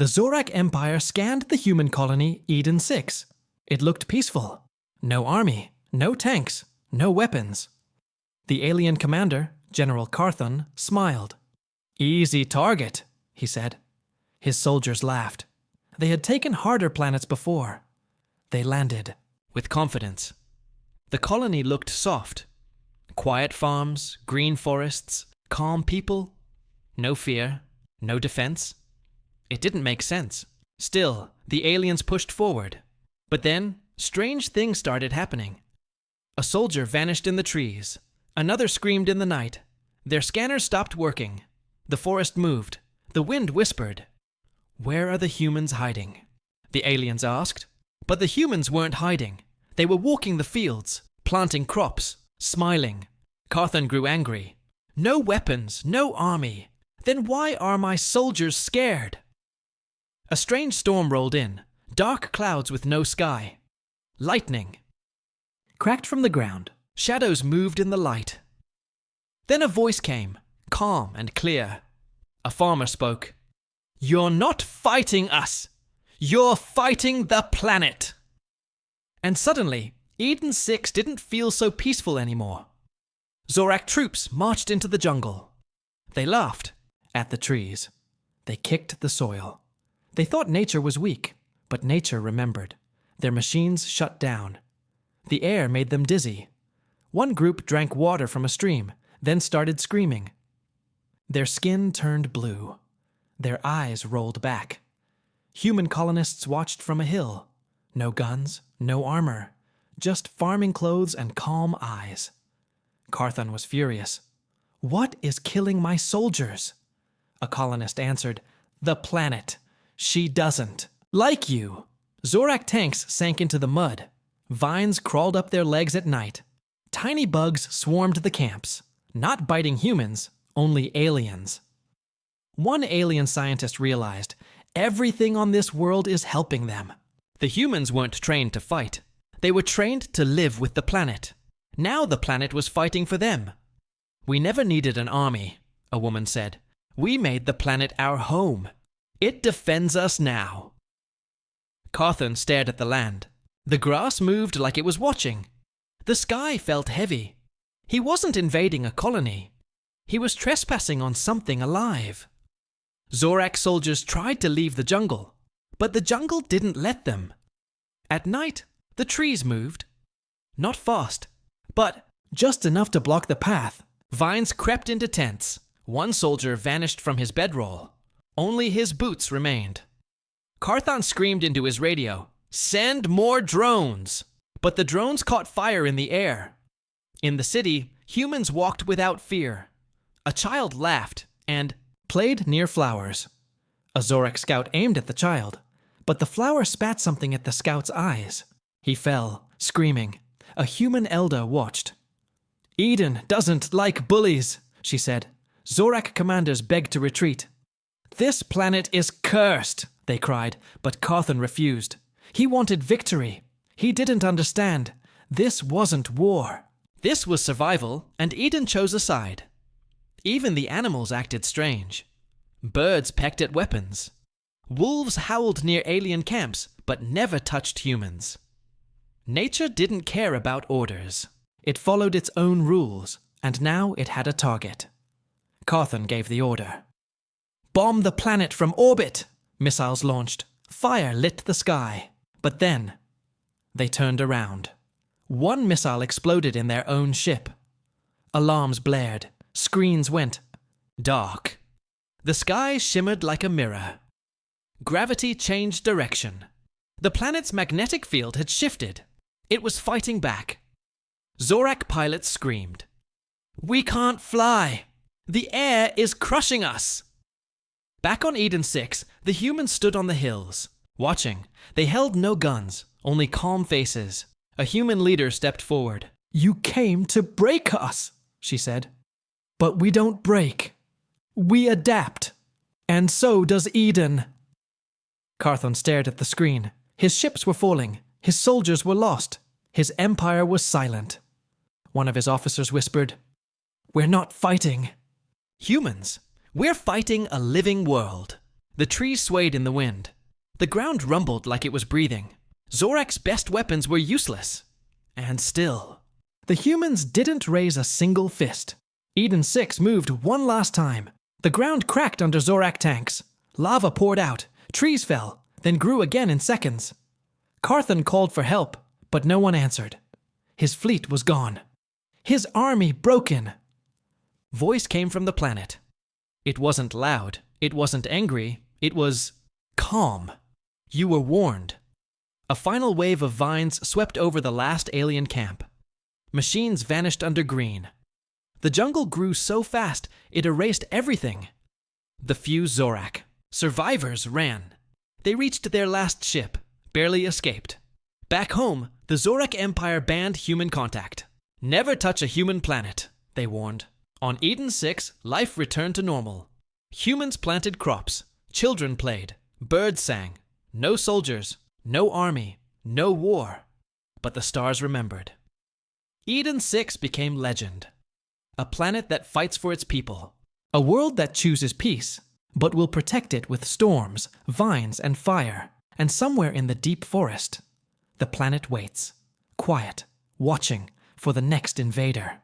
The Zorak Empire scanned the human colony Eden 6. It looked peaceful. No army, no tanks, no weapons. The alien commander, General Carthon, smiled. "Easy target," he said. His soldiers laughed. They had taken harder planets before. They landed with confidence. The colony looked soft. Quiet farms, green forests, calm people. No fear, no defense. It didn't make sense. Still, the aliens pushed forward. But then, strange things started happening. A soldier vanished in the trees. Another screamed in the night. Their scanners stopped working. The forest moved. The wind whispered. "Where are the humans hiding?" the aliens asked. But the humans weren't hiding. They were walking the fields, planting crops, smiling. Carthon grew angry. "No weapons, no army. Then why are my soldiers scared?" A strange storm rolled in, dark clouds with no sky. Lightning cracked from the ground. Shadows moved in the light. Then a voice came, calm and clear. A farmer spoke. "You're not fighting us. You're fighting the planet." And suddenly, Eden 6 didn't feel so peaceful anymore. Zorak troops marched into the jungle. They laughed at the trees. They kicked the soil. They thought nature was weak, but nature remembered. Their machines shut down. The air made them dizzy. One group drank water from a stream, then started screaming. Their skin turned blue. Their eyes rolled back. Human colonists watched from a hill. No guns, no armor, just farming clothes and calm eyes. Carthon was furious. "What is killing my soldiers?" A colonist answered, "The planet. She doesn't. Like you." Zorak tanks sank into the mud. Vines crawled up their legs at night. Tiny bugs swarmed the camps, not biting humans, only aliens. One alien scientist realized everything on this world is helping them. The humans weren't trained to fight. They were trained to live with the planet. Now the planet was fighting for them. "We never needed an army," a woman said. "We made the planet our home. It defends us now." Carthon stared at the land. The grass moved like it was watching. The sky felt heavy. He wasn't invading a colony. He was trespassing on something alive. Zorak soldiers tried to leave the jungle, but the jungle didn't let them. At night, the trees moved. Not fast, but just enough to block the path. Vines crept into tents. One soldier vanished from his bedroll. Only his boots remained. Carthon screamed into his radio, "Send more drones!" But the drones caught fire in the air. In the city, humans walked without fear. A child laughed and played near flowers. A Zorak scout aimed at the child, but the flower spat something at the scout's eyes. He fell, screaming. A human elder watched. "Eden doesn't like bullies," she said. Zorak commanders begged to retreat. "This planet is cursed," they cried, but Carthon refused. He wanted victory. He didn't understand. This wasn't war. This was survival, and Eden chose a side. Even the animals acted strange. Birds pecked at weapons. Wolves howled near alien camps, but never touched humans. Nature didn't care about orders. It followed its own rules, and now it had a target. Carthon gave the order. "Bomb the planet from orbit!" Missiles launched. Fire lit the sky. But then, they turned around. One missile exploded in their own ship. Alarms blared. Screens went dark. The sky shimmered like a mirror. Gravity changed direction. The planet's magnetic field had shifted. It was fighting back. Zorak pilots screamed. "We can't fly! The air is crushing us!" Back on Eden 6, the humans stood on the hills, watching. They held no guns, only calm faces. A human leader stepped forward. "You came to break us," she said. "But we don't break. We adapt. And so does Eden." Carthon stared at the screen. His ships were falling. His soldiers were lost. His empire was silent. One of his officers whispered, "We're not fighting." "Humans, we're fighting a living world." The trees swayed in the wind. The ground rumbled like it was breathing. Zorak's best weapons were useless. And still, the humans didn't raise a single fist. Eden 6 moved one last time. The ground cracked under Zorak tanks. Lava poured out. Trees fell, then grew again in seconds. Carthon called for help, but no one answered. His fleet was gone. His army broken. Voice came from the planet. It wasn't loud. It wasn't angry. It was calm. You were warned. A final wave of vines swept over the last alien camp. Machines vanished under green. The jungle grew so fast it erased everything. The few Zorak survivors ran. They reached their last ship, barely escaped. Back home, the Zorak Empire banned human contact. Never touch a human planet, they warned. On Eden 6, life returned to normal. Humans planted crops, children played, birds sang. No soldiers, no army, no war. But the stars remembered. Eden 6 became legend. A planet that fights for its people. A world that chooses peace, but will protect it with storms, vines, and fire. And somewhere in the deep forest, the planet waits, quiet, watching for the next invader.